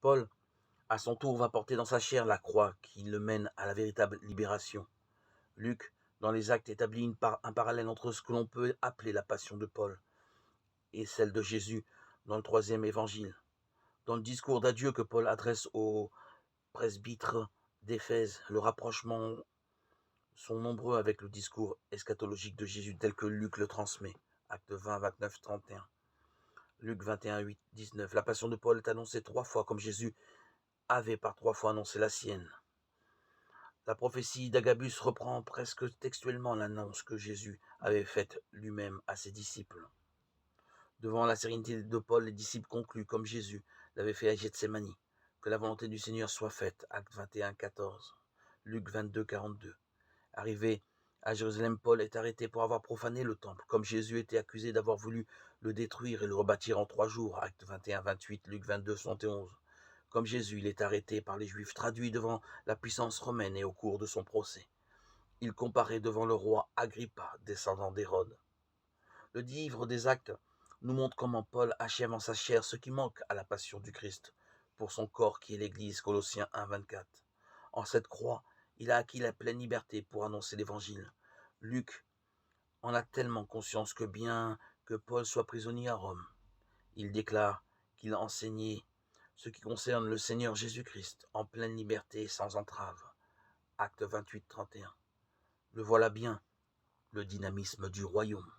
Paul, à son tour, va porter dans sa chair la croix qui le mène à la véritable libération. Luc, dans les Actes, établit un parallèle entre ce que l'on peut appeler la passion de Paul et celle de Jésus dans le troisième évangile. Dans le discours d'adieu que Paul adresse au presbytre d'Éphèse, le rapprochement sont nombreux avec le discours eschatologique de Jésus tel que Luc le transmet. Actes 20, 29, 31. Luc 21, 8, 19. La passion de Paul est annoncée 3 fois comme Jésus avait par 3 fois annoncé la sienne. La prophétie d'Agabus reprend presque textuellement l'annonce que Jésus avait faite lui-même à ses disciples. Devant la sérénité de Paul, les disciples concluent, comme Jésus l'avait fait à Gethsémani, que la volonté du Seigneur soit faite. Acte 21, 14. Luc 22, 42. Arrivé à Jérusalem, Paul est arrêté pour avoir profané le temple, comme Jésus était accusé d'avoir voulu le détruire et le rebâtir en 3 jours. Acte 21, 28, Luc 22, 71. Comme Jésus, il est arrêté par les Juifs, traduit devant la puissance romaine et au cours de son procès. Il comparaît devant le roi Agrippa, descendant d'Hérode. Le livre des Actes nous montre comment Paul achève en sa chair ce qui manque à la passion du Christ pour son corps qui est l'Église, Colossiens 1, 24. En cette croix, il a acquis la pleine liberté pour annoncer l'Évangile. Luc en a tellement conscience que bien que Paul soit prisonnier à Rome, il déclare qu'il a enseigné ce qui concerne le Seigneur Jésus-Christ en pleine liberté et sans entrave. Acte 28, 31. Le voilà bien, le dynamisme du royaume.